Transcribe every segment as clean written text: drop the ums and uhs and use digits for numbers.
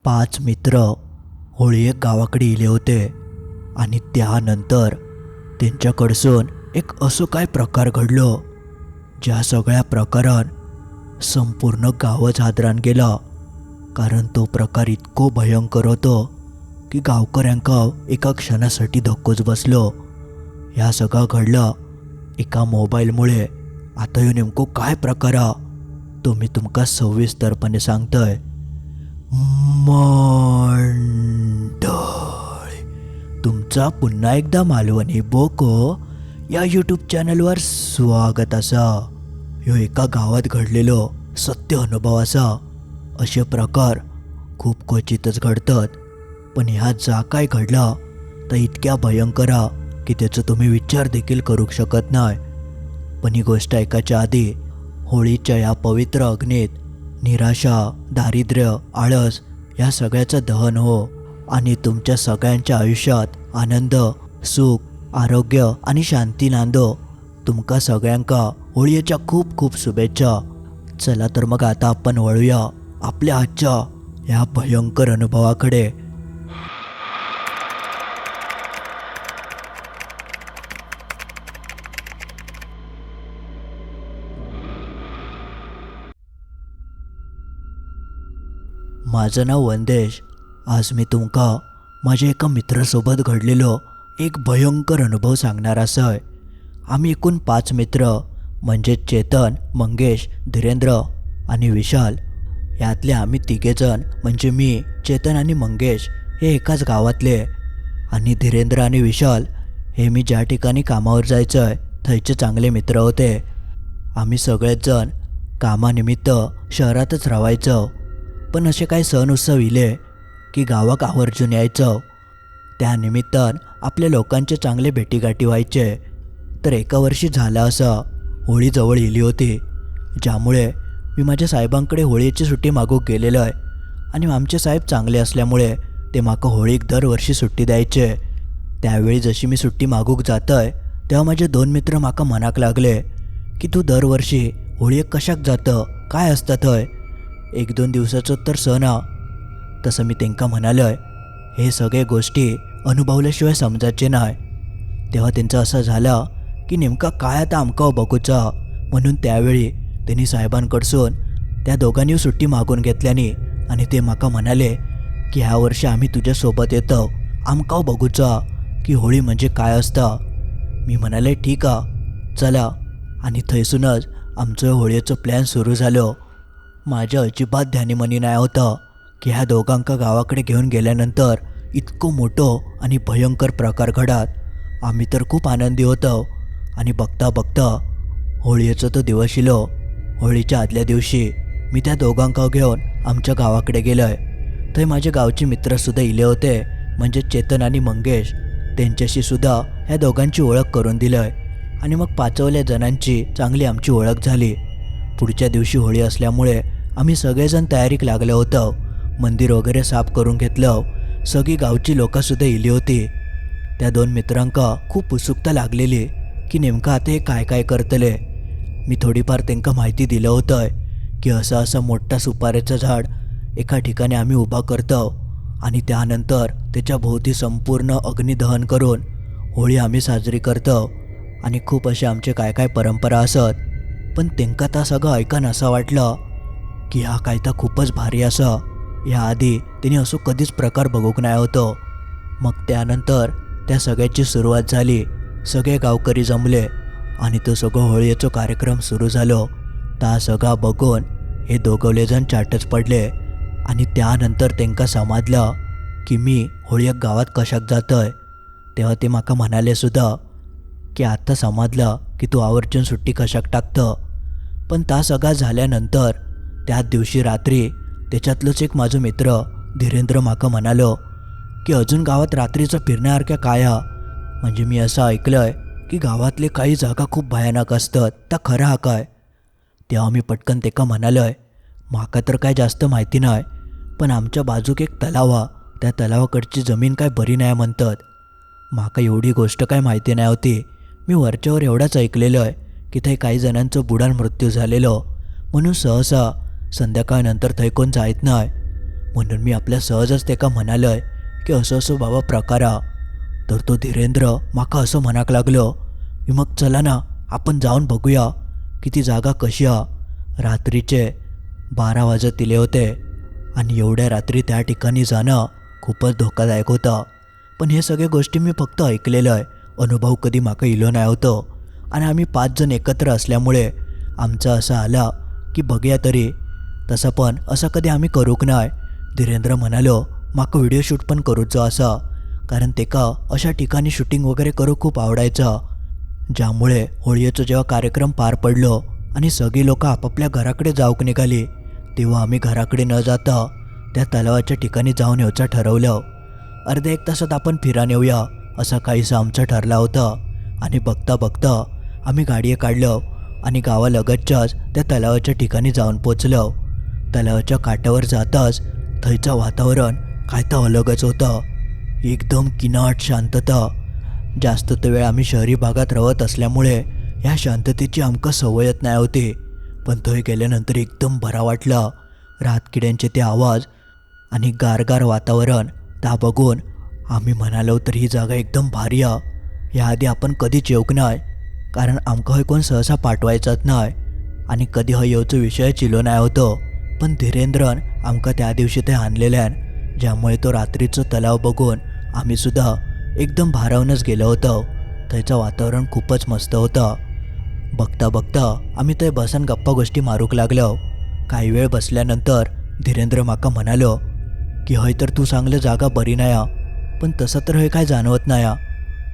5 मित्र होळयेक गावाकडे येले होते आणि त्यानंतर त्यांच्याकडसून एक असो काय प्रकार घडलो ज्या सगळ्या प्रकारान संपूर्ण गावच हादरान गेला. कारण तो प्रकार इतको भयंकर होतो की गावकऱ्यांका एका क्षणासाठी धक्कोच बसलो. ह्या सगळं घडलं एका मोबाईलमुळे. आता ह्यो नेमको काय प्रकार हा तो मी तुमका सविस्तरपणे सांगतोय. मंडळी, तुमचा पुन्हा एकदा मालवणी बोको या यूट्यूब चॅनलवर स्वागत असा. ह्यो एका गावात घडलेलो सत्य अनुभव असा. असे प्रकार खूप क्वचितच घडतात, पण ह्यात जा काय घडला तर इतक्या भयंकर हा की त्याचा तुम्ही विचार देखील करू शकत नाही. पण ही गोष्ट ऐकायच्या आधी होळीच्या या पवित्र अग्नीत निराशा, दारिद्र्य, आळस या सगळ्याचं दहन हो आणि तुमच्या सगळ्यांच्या आयुष्यात आनंद, सुख, आरोग्य आणि शांती नांदो. तुमका सगळ्यांका होळीच्या खूप खूप शुभेच्छा. चला तर मग आता आपण वळूया आपल्या आजच्या या भयंकर अनुभवाकडे. माझं नाव वंदेश. आज मी तुमका माझ्या एका मित्रासोबत घडलेलो एक भयंकर अनुभव सांगणार असं. आम्ही एकूण 5 मित्र म्हणजे चेतन, मंगेश, धीरेंद्र आणि विशाल. यातले आम्ही 3 जण म्हणजे मी, चेतन आणि मंगेश हे एकाच गावातले, आणि धीरेंद्र आणि विशाल हे मी ज्या ठिकाणी कामावर जायचं आहे थैचे चांगले मित्र होते. आम्ही सगळेच जण कामानिमित्त शहरातच राहायचो. पण असे काही सण उत्सव इले की गावाक आवर्जून यायचं. त्यानिमित्तान आपल्या लोकांचे चांगले भेटीगाठी व्हायचे. तर एका वर्षी झालं असं होळी जवळ येली होती, ज्यामुळे मी माझ्या साहेबांकडे होळीची सुट्टी मागूक गेलेलो आहे. आणि आमचे साहेब चांगले असल्यामुळे ते माका होळीक दरवर्षी सुट्टी द्यायचे. त्यावेळी जशी मी सुट्टी मागूक जातोय तेव्हा माझे 2 मित्र माका मनाक लागले की तू दरवर्षी होळीक कशाक जातं, काय असतं थंय, 1-2 दिवसाचं तर सण हा. तसं मी त्यांका म्हणालोय हे सगळे गोष्टी अनुभवल्याशिवाय समजायचे नाही. तेव्हा त्यांचं असं झालं की नेमका काय आता आमका बघूचा. म्हणून त्यावेळी त्यांनी साहेबांकडसून त्या दोघांनी सुट्टी मागून घेतल्याने आणि ते माका म्हणाले की ह्या वर्षी आम्ही तुझ्यासोबत येतो, आमका बघूचा की होळी म्हणजे काय असतं. मी म्हणाले ठीक आ चला. आणि थैसूनच आमचं होळीचं प्लॅन सुरू झालं. माझ्या अजिबात ध्यानीमनी नाही होतं की ह्या दोघांका गावाकडे घेऊन गेल्यानंतर इतकं मोठं आणि भयंकर प्रकार घडत. आम्ही तर खूप आनंदी होतो. आणि बघता बघता होळीचा तो दिवस इलो. होळीच्या आदल्या दिवशी मी त्या दोघांका घेऊन आमच्या गावाकडे गेलोय. तर माझे गावचे मित्रसुद्धा इले होते, म्हणजे चेतन आणि मंगेश. त्यांच्याशी सुद्धा ह्या दोघांची ओळख करून दिलंय. आणि मग 5व्या जणांची चांगली आमची ओळख झाली. पुढच्या दिवशी होळी असल्यामुळे आम्ही सगळेजण तयारीक लागलो होतो. मंदिर वगैरे साफ करून घेतलं. सगळी गावची लोकंसुद्धा इली होती. त्या 2 मित्रांका खूप उत्सुकता लागलेली की नेमकं आता हे काय काय करतले. मी थोडीफार त्यांना माहिती दिलं होतं की असं असं मोठा सुपारीचं झाड एका ठिकाणी आम्ही उभा करतो आणि त्यानंतर त्याच्या भोवती संपूर्ण अग्निदहन करून होळी आम्ही साजरी करतो. आणि खूप असे आमचे काय काय परंपरा असत. पण त्यांका त्या सगळं ऐकून असं वाटलं की हा काय तर खूपच भारी असं. याआधी त्यांनी असं कधीच प्रकार बघूक नाही होतो. मग त्यानंतर त्या सगळ्याची सुरुवात झाली. सगळे गावकरी जमले आणि तो सगळं होळीचा कार्यक्रम सुरू झालो. त्या सगळा बघून हे दोघवलेजण चाटच पडले. आणि त्यानंतर त्यांका समजलं की मी होळी गावात कशाक जातोय. तेव्हा ते माका म्हणाले सुद्धा की आता समजलं की तू आवर्जून सुट्टी कशाक टाकतं. पण त्या सगळा झाल्यानंतर त्याच दिवशी रात्री त्याच्यातलंच एक माझं मित्र धीरेंद्र माका म्हणालो की अजून गावात रात्रीचं फिरण्यासारख्या काय हा. म्हणजे मी असं ऐकलंय की गावातले काही जागा खूप भयानक असतात, त्या खरं हा काय. तेव्हा मी पटकन तेका म्हणालोय माका तर काय जास्त माहिती नाही, पण आमच्या बाजूक एक तलाव हा, त्या तलावाकडची जमीन काय बरी नाही म्हणतात. माका एवढी गोष्ट काय माहिती नाही होती. मी वरच्यावर एवढंच ऐकलेलं आहे की ते काही जणांचं बुडान मृत्यू झालेलं, म्हणून सहसा संध्याकाळनंतर थंय कोण जायत नाही. म्हणून मी आपल्या सहजच तेका म्हणालय की असं असं बाबा प्रकार हा. तर तो धीरेंद्र माका असं म्हणाक लागलो की मग चला ना आपण जाऊन बघूया की ती जागा कशी हा. रात्रीचे 12 वाजत दिले होते आणि एवढ्या रात्री त्या ठिकाणी जाणं खूपच धोकादायक होतं. पण हे सगळे गोष्टी मी फक्त ऐकलेलं आहे, अनुभव कधी माका इलो नाही होतो. आणि आम्ही 5 जण एकत्र असल्यामुळे आमचं असं आला की बघूया तरी. तसं पण असं कधी आम्ही करूक नाही. धीरेंद्र म्हणालो माका व्हिडिओ शूट पण करूचो असा, कारण तेका अशा ठिकाणी शूटिंग वगैरे करू खूप आवडायचं. ज्यामुळे होळीचं जेव्हा कार्यक्रम पार पडलो आणि सगळी लोक आपापल्या घराकडे जाऊक निघाली, तेव्हा आम्ही घराकडे न जाता त्या तलावाच्या ठिकाणी जाऊन येऊचं ठरवलं. अर्ध्या एक तासात आपण फिरान येऊया असं काहीसं आमचं ठरलं होतं. आणि बघता बघता आम्ही गाडी काढलं आणि गावालगतच्याच त्या तलावाच्या ठिकाणी जाऊन पोचलो. तलावाच्या काठावर जाताच थंयचं वातावरण काय तर अलगच होतं. एकदम किनाट शांतता. जास्त वेळ आम्ही शहरी भागात राहत असल्यामुळे ह्या शांततेची आमका सवयच नाही होती. पण थंय गेल्यानंतर एकदम बरा वाटला. रातकिड्यांचे ते आवाज आणि गारगार वातावरण त्या बघून आम्ही म्हणालो तर ही जागा एकदम भारी हा. याआधी आपण कधीच येऊक नाही, कारण आमका हय कोण सहसा पाठवायचाच नाही आणि कधी हय येऊचो विषय चिलो नाही होतो. पण धीरेंद्रन आमका त्या दिवशी ते आणलेल्यान, ज्यामुळे तो रात्रीचं तलाव बघून आम्ही सुद्धा एकदम भारावूनच गेलो होतो. थंयचं वातावरण खूपच मस्त होतं. बघता बघता आम्ही ते बसन गप्पा गोष्टी मारूक लागलो. काही वेळ बसल्यानंतर धीरेंद्र माका म्हणालो की हय तर तू सांगलं जागा बरी नाही हा, पण तसं तर हय काय जाणवत नाही हा.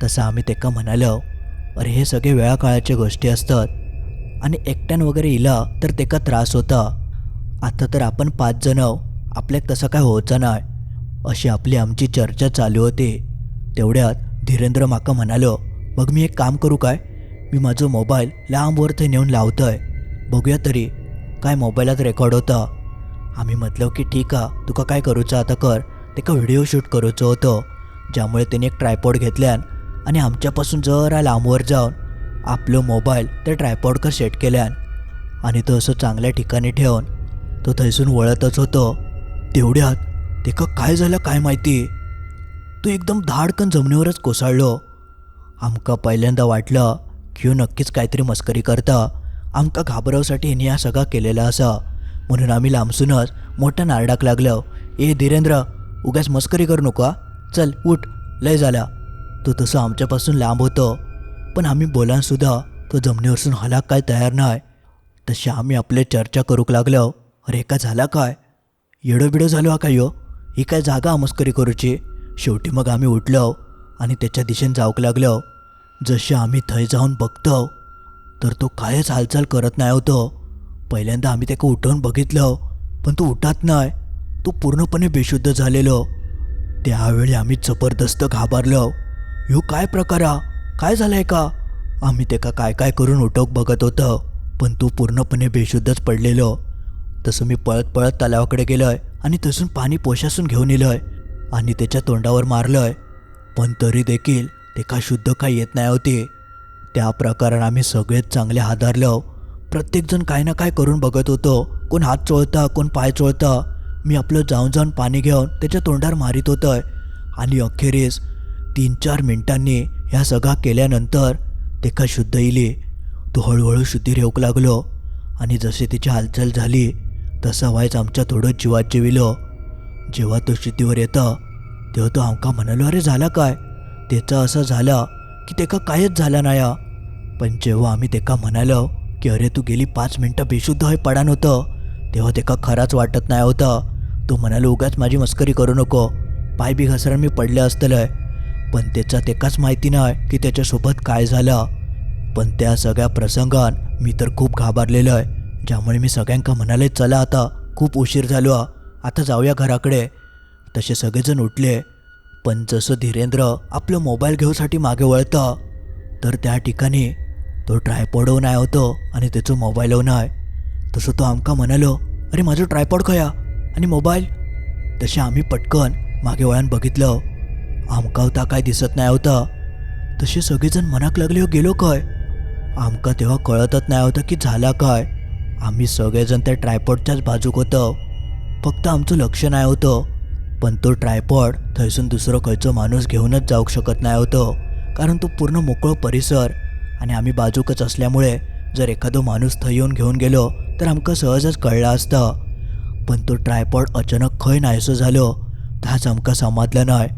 तसं आम्ही तेका म्हणालो अरे हे सगळे वेळा काळाच्या गोष्टी असतात आणि एकट्यान वगैरे इला तर तेका त्रास होता. आता तर आपण 5 जण आहो, आपल्याक तसं काय होचं नाही. अशी आपली आमची चर्चा चालू होती. तेवढ्यात धीरेंद्र माका म्हणालो मग मी एक काम करू काय, मी माझं मोबाईल लांबवर ते नेऊन लावतोय, बघूया तरी काय मोबाईलात रेकॉर्ड होता. आम्ही म्हटलं की ठीक आहे, तुका काय करूचं आता कर. तेका व्हिडिओ शूट करूचं होतं, ज्यामुळे त्याने एक ट्रायपॉड घेतल्यान आणि आमच्यापासून जरा लांबवर जाऊन आपलं मोबाईल त्या ट्रायपॉडकर सेट केल्यान आणि तो असं चांगल्या ठिकाणी ठेवून तो थैसून वळतच होतो. तेवढ्यात तेका काय झालं काय माहिती, तो एकदम धाडकन जमिनीवरच कोसळलो. आमका पहिल्यांदा वाटलं की ह्यो नक्कीच काहीतरी मस्करी करता, आमका घाबरवसाठी हिने हा सगळा केलेला असा. म्हणून आम्ही लांबसूनच मोठ्या नारडाक लागलो, ए धीरेंद्र उगाच मस्करी करू नका, चल उठ, लय झाला. तो तसं आमच्यापासून लांब होतो, पण आम्ही बोलानसुद्धा तो जमिनीवरसून हलाक काय तयार नाही. तशी आम्ही आपले चर्चा करूक लागलो, अरे का झाला काय, येडो बिडो झालो हा काय ह्यो, ही काय जागा मस्करी करूची. शेवटी मग आम्ही उठलो आणि त्याच्या दिशेने जाऊक लागलो. जसे आम्ही थंय जाऊन बघतो तर तो कायच हालचाल करत नाही होतो. पहिल्यांदा आम्ही त्याला उठवून बघितलं, पण तो उठत नाही, तो पूर्णपणे बेशुद्ध झालेलो. त्यावेळी आम्ही जबरदस्त घाबरलो. ह्यो काय प्रकार हा, काय झालाय का. आम्ही त्याका काय काय करून उठवूक बघत होतो, पण तो पूर्णपणे बेशुद्धच पडलेलो. तसं मी पळत पळत तलावाकडे गेलोय आणि तसून पाणी पोशासून घेऊन येलोय आणि त्याच्या तोंडावर मारलंय, पण तरी देखील ते का शुद्ध काय येत नाही होते. त्या प्रकारानं आम्ही सगळेच चांगले हादरलो. प्रत्येकजण काय ना काय करून बघत होतो, कोण हात चोळता कोण पाय चोळता. मी आपलं जाऊन जाऊन पाणी घेऊन त्याच्या तोंडावर मारित होतोय आणि अखेरीस 3-4 मिनिटांनी ह्या सगळा केल्यानंतर ते का शुद्ध इली. तो हळूहळू शुद्धीर येऊक लागलो आणि जसे तिची हालचाल झाली तसा व्हायच आमच्या थोडं जीवात जेविलो. जेव्हा तो शुद्धीवर येतं तेव्हा तो आमका म्हणालो, अरे झाला काय. त्याचं असं झालं की तेका कायच झालं नाही. पण जेव्हा आम्ही तेका म्हणालो की अरे तू गेली 5 मिनटं बेशुद्ध होय पडान होतं, तेव्हा तेका खराच वाटत नाही होतं. तो म्हणालो उगाच माझी मस्करी करू नको, पाय बी घसरण मी पडले असतलंय. पण त्याचा तेकाच माहिती नाही की त्याच्यासोबत काय झालं. पण त्या सगळ्या प्रसंगान मी तर खूप घाबरलेलो आहे, ज्यामुळे मी सगळ्यांका म्हणाले चला आता खूप उशीर झालो, आता जाऊया घराकडे. तसे सगळेजण उठले. पण जसं धीरेंद्र आपलं मोबाईल घेऊसाठी मागे वळतं तर त्या ठिकाणी तो ट्रायपॉडवर नाही होतो आणि त्याचं मोबाईलवर नाही. तसं तो आमका म्हणालो, अरे माझं ट्रायपॉड खया आणि मोबाईल. तसे आम्ही पटकन मागे वळून बघितलं, आमका होता काय दिसत नाही होता. तसे सगळेजण मनाक लागले हो गेलो काय. आमका तेव्हा कळतच नाही होतं की झाला काय. आम्ही सगळेजण त्या ट्रायपॉडच्याच बाजूक होतो, फक्त आमचं लक्ष नाही होतं. पण तो ट्रायपॉड थंयसून दुसरं खंयचो माणूस घेऊनच जाऊ शकत नाही होतो, कारण तो पूर्ण मोकळो परिसर आणि आम्ही बाजूकच असल्यामुळे जर एखादो माणूस थंय येऊन घेऊन गेलो तर आमकां सहजच कळलं असतं. पण तो ट्रायपॉड अचानक खंय नाहीसो झालो ताच आमकां समजलं नाही.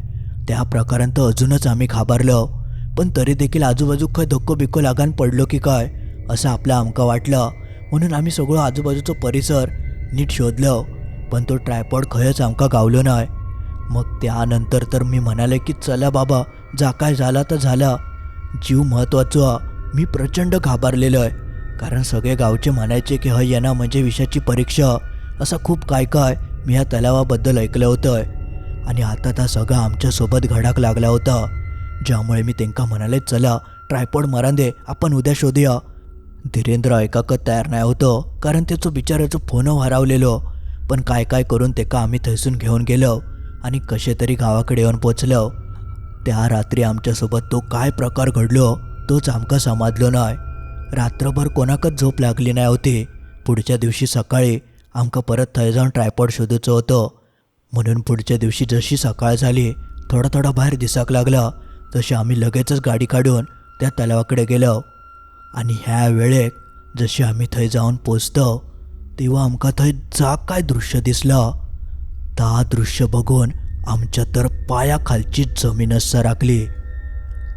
त्या प्रकारान तर अजूनच आम्ही घाबरलो. पण तरी देखील आजूबाजूक खंय धक्को बिक्को लागान पडलो की काय असं आपलं आमकां वाटलं. म्हणून आम्ही सगळं आजूबाजूचो परिसर नीट शोधलो, पण तो ट्रायपॉड खंयच आमकां गावलो नाही. मग त्यानंतर तर मी म्हणाले की चला बाबा, जा काय झाला तर झाला, जीव महत्त्वाचो. मी प्रचंड घाबरलेलो आहे, कारण सगळे गावचे म्हणायचे की हय येणं म्हणजे विषयाची परीक्षा, असं खूप काय काय मी या तलावाबद्दल ऐकलं होतं. आणि आता त्या सगळं आमच्यासोबत घडाक लागला होता, ज्यामुळे मी त्यांना म्हणाले चला ट्रायपॉड मरान दे, आपण उद्या शोधूया. धीरेंद्र ऐकाकच तयार नाही होतो, कारण त्याचं बिचाराचं फोन हरवलेलो. पण काय काय करून त्याका आम्ही थंयसून घेऊन गेलो आणि कसे तरी गावाकडे येऊन पोचलो. त्या रात्री आमच्यासोबत तो काय प्रकार घडलो तोच आमकां समजलो नाही. रात्रभर कोणाकच झोप लागली नाही होती. पुढच्या दिवशी सकाळी आमकां परत थंय जाऊन ट्रायपॉड शोधूचो होतो. म्हणून पुढच्या दिवशी जशी सकाळ झाली, थोडा थोडा बाहेर दिसाक लागला, तशी आम्ही लगेचच गाडी काढून त्या तलावाकडे गेलो. आणि ह्या वेळेक जशी आम्ही थंय जाऊन पोचतो तेव्हा आमकां थंय जा काय दृश्य दिसलं, ता दृश्य बघून आमच्या तर पायाखालची जमीनच सरकली.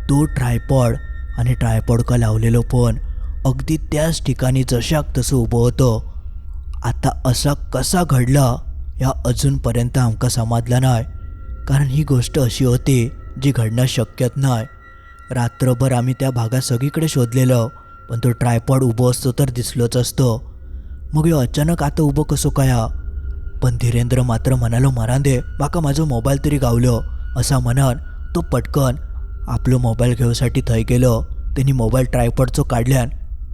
तो ट्रायपॉड आणि ट्रायपॉडका लावलेलो फोन अगदी त्याच ठिकाणी जशाक तसं उभं होतं. आता असा कसा घडला या अजूनपर्यंत आमकां समजलं नाही, कारण ही गोष्ट अशी होती जी घडणं शक्यच नाही. रात्रभर आम्ही त्या भागात सगळीकडे शोधलेलं, पण तो ट्रायपॉड उभं असतो तर दिसलोच असतो. मग ह्यो अचानक आता उभं कसो काय? पण धीरेंद्र मात्र म्हणालो मरान दे, म्हाका माझो मोबाईल तरी गावलो, असा म्हणन तो पटकन आपलो मोबाईल घेवसाठी थंय गेलो. त्यांनी मोबाईल ट्रायपॉडचो काढल्यान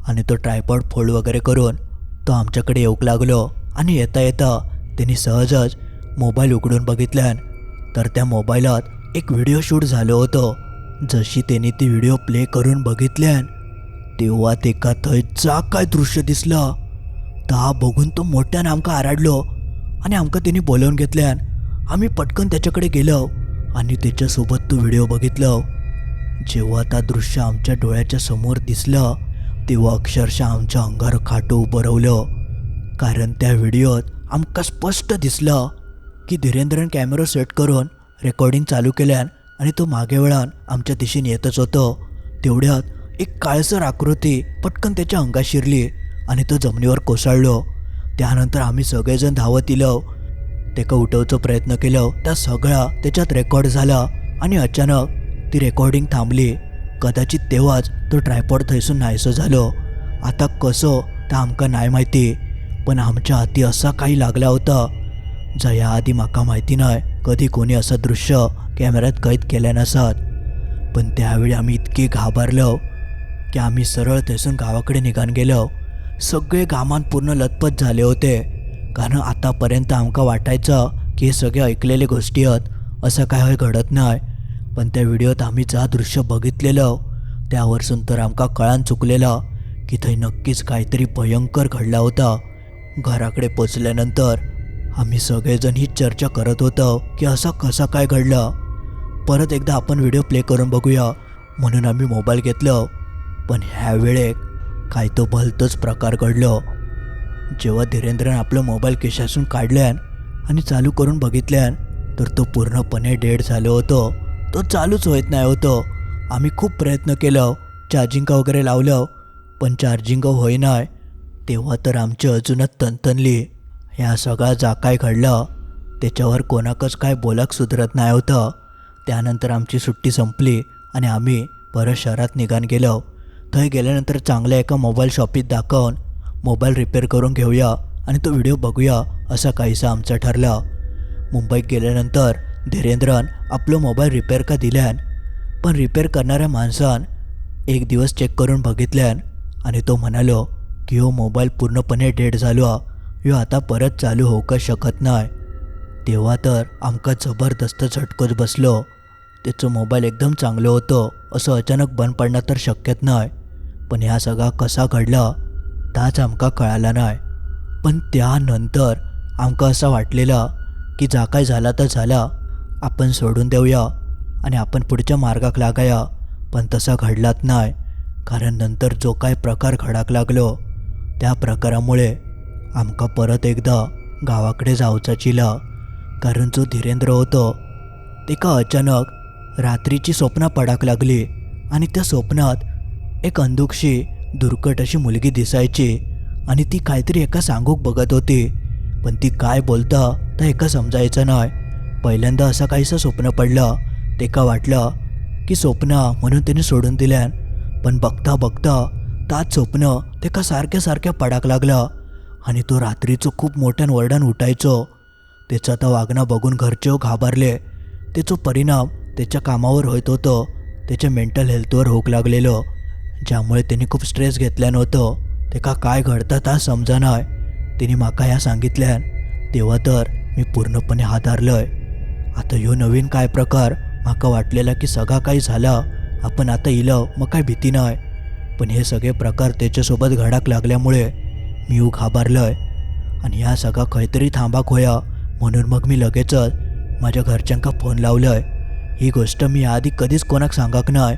आणि तो ट्रायपॉड फोल्ड वगैरे करून तो आमच्याकडे येऊक लागलो. आणि येता येता त्यांनी सहजच मोबाईल उघडून बघितल्यान तर त्या मोबाईलात एक व्हिडिओ शूट झालं होतं. जशी त्यांनी ती व्हिडिओ प्ले करून बघितल्यान तेव्हा तेका थंय जा काय दृश्य दिसलं, ता बघून तो मोठ्यानं आमकां आराडलो आणि आमकां त्यांनी बोलावून घेतल्यान आम्ही पटकन त्याच्याकडे गेलो आणि त्याच्यासोबत तो व्हिडिओ बघितलो. जेव्हा त्या दृश्य आमच्या डोळ्याच्या समोर दिसलं तेव्हा अक्षरशः आमच्या अंगावर खाटो उभं रावलं. कारण त्या व्हिडिओत आमकां स्पष्ट दिसलं की धीरेंद्रन कॅमेरा सेट करून रेकॉर्डिंग चालू केल्यान आणि तो मागे वळून आमच्या दिशेने येतच होतो. तेवढ्यात एक काळसर आकृती पटकन त्याच्या अंगात शिरली आणि तो जमिनीवर कोसळलो. त्यानंतर आम्ही सगळेजण धावत इलो, त्याका उठवचा प्रयत्न केलो. त्या सगळा त्याच्यात रेकॉर्ड झाला आणि अचानक ती रेकॉर्डिंग थांबली. कदाचित तेव्हाच तो ट्रायपॉड थंयसून नाहीसो झालो. आता कसो ता आमकां नाही माहिती, पण आमच्या हाती असा काही लागला होता जा याआधी म्हाका माहिती नाही कधी कोणी असं दृश्य कॅमेऱ्यात कैद केल्या नसत. पण त्यावेळी आम्ही इतके घाबरलो की आम्ही सरळ थंयसून गावाकडे निघान गेलो. सगळे गामान पूर्ण लथपथ झाले होते, कारण आतापर्यंत आमकां वाटायचं की हे सगळे ऐकलेले गोष्टी आहेत, असं काय घडत नाही. पण त्या व्हिडिओत आम्ही जा दृश्य बघितलेलं त्यावरसून तर आमकां कळान चुकलेलं की थंय नक्कीच काहीतरी भयंकर घडला होता. घराकडे पोचल्यानंतर आम्ही सगळेजण ही चर्चा करत होतो की असं कसं काय घडलं. परत एकदा आपण व्हिडिओ प्ले करून बघूया म्हणून आम्ही मोबाईल घेतलं. पण ह्या वेळेक काय तो भलतंच प्रकार घडलो. जेव्हा धीरेंद्रन आपलं मोबाईल खिशातून काढल्यान आणि चालू करून बघितल्यान तर तो पूर्णपणे डेड झालो होतो. तो चालूच होत नाही होतो. आम्ही खूप प्रयत्न केलं, चार्जिंग वगैरे लावलं, पण चार्जिंग होई नाही. तेव्हा तर आमची अजूनच तणतणली. ह्या सगळा जा काय घडलं त्याच्यावर कोणाकच काय बोलाक सुधरत नाही होतं. त्यानंतर आमची सुट्टी संपली आणि आम्ही परत शहरात निघान गेलो. थंय गेल्यानंतर चांगल्या एका मोबाईल शॉपीत दाखवून मोबाईल रिपेअर करून घेऊया आणि तो व्हिडिओ बघूया असं काहीसं आमचं ठरलं. मुंबईत गेल्यानंतर धीरेंद्रन आपलं मोबाईल रिपेअर का दिल्यान, पण रिपेअर करणाऱ्या माणसान एक दिवस चेक करून बघितल्यान आणि तो म्हणालो की हो मोबाईल पूर्णपणे डेड झालो, ह्यो आता परत चालू होऊक शकत नाही. तेव्हा तर आमकां जबरदस्त झटकोच बसलो. त्याचं मोबाईल एकदम चांगलं होतं, असं अचानक बंद पडणं तर शक्यच नाही. पण ह्या सगळा कसा घडला ताच आमकां कळाला नाही. पण त्यानंतर आमका असं वाटलेलं की जा काय झाला तर झाला, आपण सोडून देऊया आणि आपण पुढच्या मार्गाक लागाया. पण तसा घडलाच नाही, कारण नंतर जो काय प्रकार घडाक लागलो त्या प्रकारामुळे आमका परत एकदा गावाकडे जाऊचा चिला. कारण जो धीरेंद्र होतो तेका अचानक रात्रीची स्वप्न पडाक लागली आणि त्या स्वप्नात एक अंधुकशी दुर्कट अशी मुलगी दिसायची आणि ती काहीतरी एका सांगूक बघत होती, पण ती काय बोलता तर एका समजायचं नाही. पहिल्यांदा असं काहीसं स्वप्न पडलं, तेका वाटलं की स्वप्न म्हणून त्याने सोडून दिल्यान, पण बघता बघता ताच स्वप्न तेका सारख्या सारख्या पडाक लागला आणि तो रात्रीचं खूप मोठ्यान वरडान उठायचो. त्याचा तर वागणं बघून घरचे घाबरले. त्याचा परिणाम त्याच्या कामावर होत होतं, त्याच्या मेंटल हेल्थवर होक लागलेलं, ज्यामुळे त्यांनी खूप स्ट्रेस घेतल्यान होतं. तेका काय घडतं ता समजना. तिने माका ह्या सांगितल्यान तेव्हा तर मी पूर्णपणे हादरलोय. आता ह्यो नवीन काय प्रकार, माका वाटलेला की सगळा काही झाला, आपण आता इलं मग काय भीती नाही, पण हे सगळे प्रकार त्याच्यासोबत घडाक लागल्यामुळे मी घाबरलोय आणि ह्या सगळा काहीतरी थांबाक होया. म्हणून मग मी लगेचच माझ्या घरच्यांका फोन लावलोय. ही गोष्ट मी आधी कधीच कोणाक सांगाक नाही,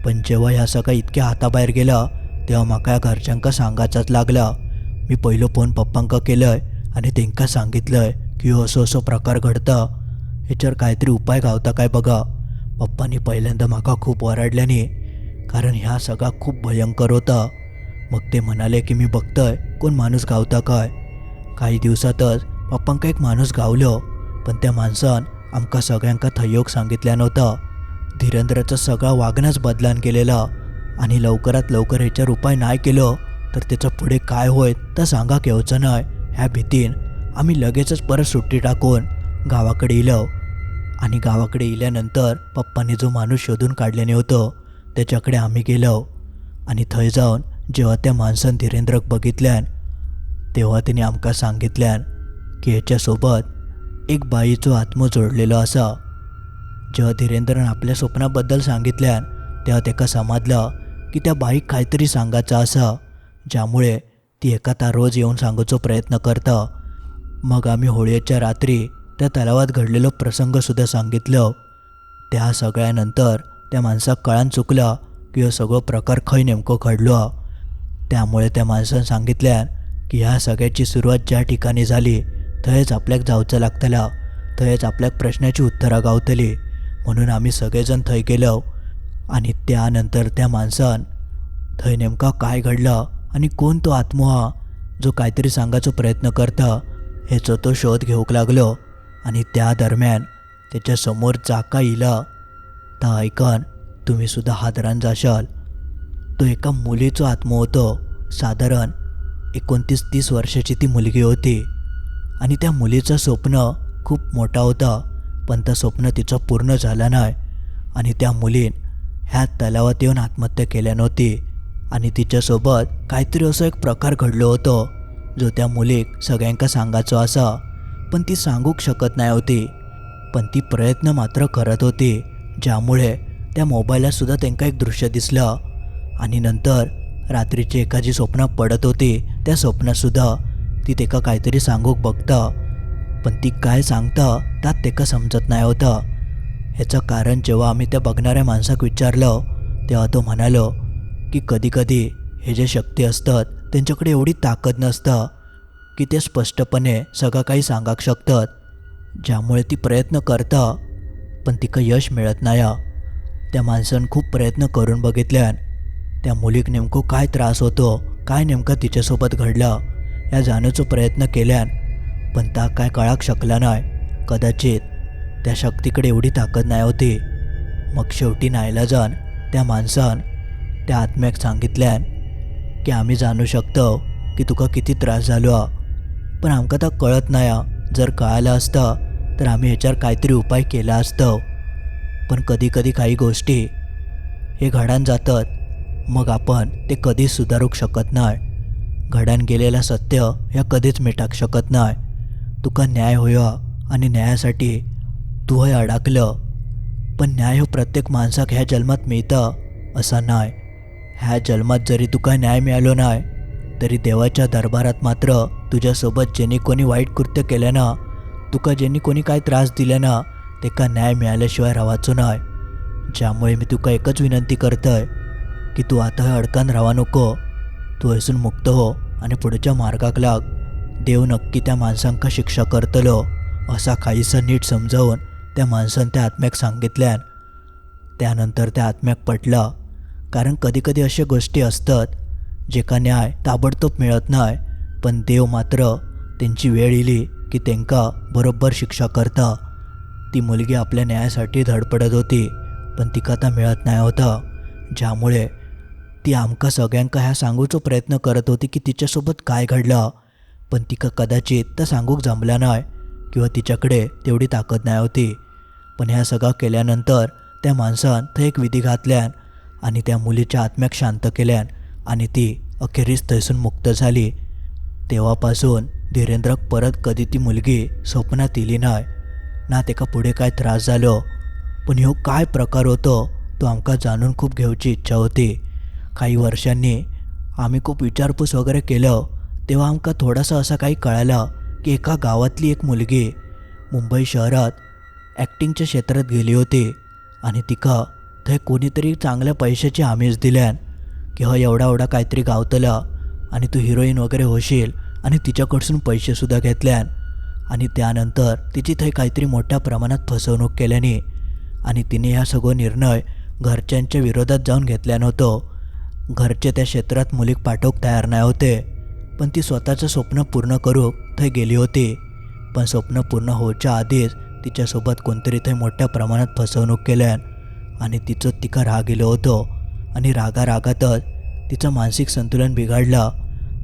पण जेव्हा ह्या सगळा इतक्या हाताबाहेर गेला तेव्हा माका या घरच्यांका सांगायचाच लागला. मी पहिलो फोन पप्पांका केलंय आणि त्यांका सांगितलंय की हो असो असो प्रकार घडता, ह्याच्यावर काहीतरी उपाय गावता काय बघा. पप्पांनी पहिल्यांदा माका खूप ओरडल्याने, कारण ह्या सगळा खूप भयंकर होता. मग ते म्हणाले की मी बघतोय कोण माणूस गावता काय. काही दिवसातच पप्पांका एक माणूस गावलो, पण त्या माणसान आमका सगळ्यांका थय्योग सांगितल्या नव्हता. धीरेंद्रचं सगळा वागणंच बदलान केलेला आणि लवकरात लवकर ह्याच्यावर उपाय नाही केलं तर त्याचं पुढे काय होईल तर सांगा केवचं नाही. ह्या भीतीन आम्ही लगेचच परत सुट्टी टाकून गावाकडे इलो आणि गावाकडे इल्यानंतर पप्पांनी जो माणूस शोधून काढल्याने होतं त्याच्याकडे आम्ही गेलो आणि थंय जाऊन जेव्हा त्या माणसानं धीरेंद्रक बघितल्यान तेव्हा तिने आमका सांगितल्यान की ह्याच्यासोबत एक बाईचो आत्मा जोडलेलो असा. जेव्हा धीरेंद्रन आपल्या स्वप्नाबद्दल सांगितल्यान तेव्हा त्याका समजलं की त्या बाईक काहीतरी सांगायचं असा, ज्यामुळे ती एका रोज येऊन सांगूचो प्रयत्न करता. मग आम्ही होळीच्या रात्री त्या तलावात घडलेलो प्रसंगसुद्धा सांगितलं. त्या सगळ्यानंतर त्या माणसाक कळान चुकला की हा सगळं प्रकार खंय नेमकं घडलो. त्यामुळे त्या माणसानं सांगितल्यान की ह्या सगळ्याची सुरुवात ज्या ठिकाणी झाली थंयच आपल्याक जावचं लागतला, थंयच आपल्याक प्रश्नाची उत्तरं गावतली. म्हणून आम्ही सगळेजण थंय गेलो आणि त्यानंतर त्या माणसान थंय नेमका काय घडलं आणि कोण तो आत्मा हा जो काहीतरी सांगायचा प्रयत्न करता ह्याचा तो शोध घेऊक लागलो. आणि त्या दरम्यान त्याच्यासमोर जाका इला तर ऐकन तुम्ही सुद्धा हादरान जाशाल. तो एका मुलीचा आत्मा होतो. साधारण 29-30 वर्षाची ती मुलगी होती आणि त्या मुलीचं स्वप्न खूप मोठा होता, पण त्या स्वप्न तिचं पूर्ण झालं नाही आणि त्या मुलीन ह्या तलावात येऊन आत्महत्या केल्या नव्हती. आणि तिच्यासोबत काहीतरी असं एक प्रकार घडलो होतो जो त्या मुलीक सगळ्यांका सांगायचो असा, पण ती सांगूक शकत नाही होती. पण ती प्रयत्न मात्र करत होती, ज्यामुळे त्या मोबाईलात सुद्धा त्यांना एक दृश्य दिसलं. आणि नंतर रात्रीची एखादी स्वप्न पडत होती, त्या स्वप्नातसुद्धा ती तेका काहीतरी सांगूक बघता, पण ती काय सांगता त्यात तेका समजत नाही होतं. ह्याचं कारण जेव्हा आम्ही त्या बघणाऱ्या माणसाक विचारलं तेव्हा तो म्हणालो की कधीकधी हे जे शक्ती असतात त्यांच्याकडे एवढी ताकद नसतं की ते स्पष्टपणे सगळं काही सांगाक शकतात, ज्यामुळे ती प्रयत्न करता पण तिका यश मिळत नाही. त्या माणसानं खूप प्रयत्न करून बघितल्यान त्या मुलीक नेमकं काय त्रास होतो, काय नेमकं तिच्यासोबत घडलं या जाण्याचा प्रयत्न केल्यान, पण त्या काय कळाक शकला नाही. कदाचित त्या शक्तीकडे एवढी ताकद नाही होती. मग शेवटी नाईलाजान त्या माणसान त्या आत्म्याक सांगितल्यान की आम्ही जाणू शकतो की तुका किती त्रास झालो, पण आमका तर कळत नाही. जर कळालं असतं तर आम्ही ह्याच्यावर काहीतरी उपाय केला असतो. पण कधीकधी काही गोष्टी हे घडान जातात, मग आपण ते कधीच सुधारूक शकत नाही. घडान गेलेलं सत्य ह्या कधीच मिटाक शकत नाही. तुका न्याय होया आणि न्यायासाठी तू हे अडकलं, पण न्याय हो प्रत्येक माणसाक ह्या जन्मात मिळतं असा नाही. ह्या जन्मात जरी तुका न्याय मिळालो नाही तरी देवाच्या दरबारात मात्र तुझ्यासोबत जेणे कोणी वाईट कृत्य केलं ना, तुका जेणे कोणी काय त्रास दिले ना, तेका न्याय मिळाल्याशिवाय रावाचो नाही. ज्यामुळे मी तुका एकच विनंती करतय की तू आता हे अडकान राहा नको. तू हयसून मुक्त हो आणि पुढच्या मार्गाक लाग. देव नक्की त्या माणसांका शिक्षा करतलो असा काहीसा नीट समजावून त्या माणसानं त्या आत्म्याक सांगितल्यान. त्यानंतर त्या आत्म्याक पटला. कारण कधीकधी अशा गोष्टी असतात जेका न्याय ताबडतोब मिळत नाही, पण देव मात्र त्यांची वेळ इली की त्यांका बरोबर शिक्षा करता. ती मुलगी आपल्या न्यायासाठी धडपडत होती, पण तिका आता मिळत नाही होता. ज्यामुळे ती आमका सगळ्यांका ह्या सांगूचो प्रयत्न करत होती की तिच्यासोबत काय घडलं, पण तिका कदाचित तर सांगूक जमला नाही किंवा तिच्याकडे तेवढी ताकद नाही होती. पण ह्या सगळं केल्यानंतर त्या माणसानं थंय एक विधी घातल्यान आणि त्या मुलीच्या आत्म्याक शांत केल्यान आणि ती अखेरीस थंयसून मुक्त झाली. तेव्हापासून धीरेंद्रक परत कधी ती मुलगी स्वप्नात इली नाही ना तेका पुढे काय त्रास झालो. पण ह्यो काय प्रकार होतो तो आमका जाणून खूप घेवची इच्छा होती. काही वर्षांनी आम्ही खूप विचारपूस वगैरे केलं तेव्हा आमका थोडासा असं काही कळालं की एका गावातली एक मुलगी मुंबई शहरात ॲक्टिंगच्या क्षेत्रात गेली होती आणि तिका थंय कोणीतरी चांगल्या पैशाची आमिष दिल्यान की एवढा एवढा काहीतरी गावतला आणि तू हिरोईन वगैरे होशील आणि तिच्याकडसून पैसेसुद्धा घेतल्यान. आणि त्यानंतर तिची थंय काहीतरी मोठ्या प्रमाणात फसवणूक केल्याने आणि तिने ह्या सगळं निर्णय घरच्यांच्या विरोधात जाऊन घेतल्यान होतो. घरचे त्या क्षेत्रात मुलीक पाठवूक तयार नाही होते, पण ती स्वतःचं स्वप्न पूर्ण करूक थंय गेली होती. पण स्वप्न पूर्ण होच्या आधीच तिच्यासोबत कोणतरी थंय मोठ्या प्रमाणात फसवणूक केल्यान आणि तिचं तिका राग गेलो होतो आणि रागातच तिचं मानसिक संतुलन बिघडलं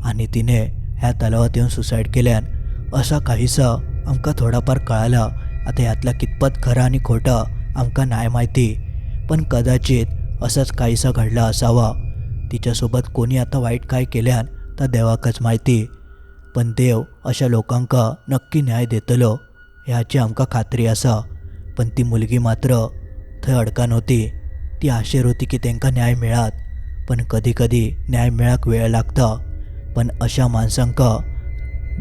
आणि तिने ह्या तलावात येऊन सुसाईड केल्यान असा काहीसा आमका थोडाफार कळाला. आता यातला कितपत खरं आणि खोटं आमका नाही माहिती, पण कदाचित असंच काहीसा घडला असावा. तिच्यासोबत कोणी आता वाईट काय केल्यान तर देवाकच माहिती, पण देव अशा लोकांका नक्की न्याय देतलो ह्याची आमका खात्री असा. पण ती मुलगी मात्र थंय अडकान होती. ती आशेर होती की त्यांका न्याय मिळात, पण कधीकधी न्याय मिळाक वेळ लागता. पण अशा माणसांका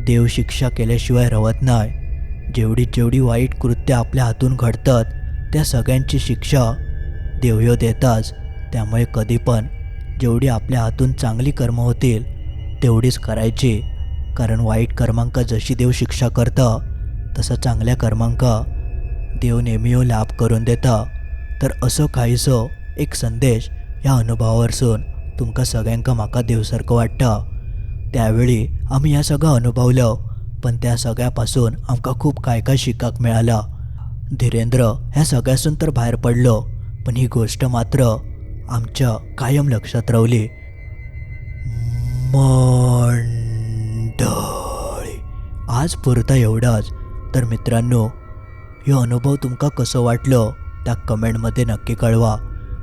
देव शिक्षा केल्याशिवाय रवत नाही. जेवढी वाईट कृत्य आपल्या हातून घडतात त्या सगळ्यांची शिक्षा देव देताच. त्यामुळे कधी पण जेवढी आपल्या हातून चांगली कर्म होतील तेवढीच करायची, कारण वाईट कर्मांका जशी देव शिक्षा करता तसं चांगल्या कर्मांका देव नेहमी लाभ करून देता. तर असं काहीसं एक संदेश ह्या अनुभवावरसून तुमका सगळ्यांका माका देवसारखं वाटतं. त्यावेळी आम्ही ह्या सगळं अनुभवलं, पण त्या सगळ्यापासून आमका खूप काय काय शिकाक मिळाला. धीरेंद्र ह्या सगळ्यासून तर बाहेर पडलो, पण ही गोष्ट मात्र आमच्या कायम लक्षात राहिली. मंडळी, आज पुरता एवढाच. तर मित्रांनो, हे अनुभव तुमका कसं वाटलं त्या कमेंटमध्ये नक्की कळवा.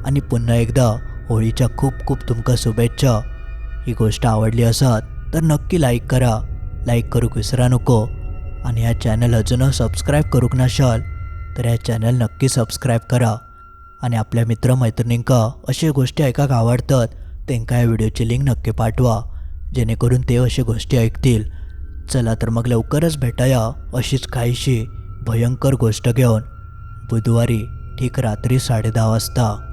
आणि पुन्हा एकदा होळीच्या खूप खूप तुमका शुभेच्छा. ही गोष्ट आवडली असत तर नक्की लाईक करा. लाईक करूक विसरा नको. आणि ह्या चॅनल अजून सबस्क्राईब करूक नशाल तर ह्या चॅनल नक्की सबस्क्राईब करा. आणि आपल्या मित्रमैत्रिणींका अशा गोष्टी ऐकाक आवडतात त्यांना या व्हिडिओची लिंक नक्की पाठवा, जेणेकरून ते अशा गोष्टी ऐकतील. चला तर मग लवकरच भेटाया अशीच काहीशी भयंकर गोष्ट घेऊन बुधवारी ठीक रात्री 10:30 वाजता.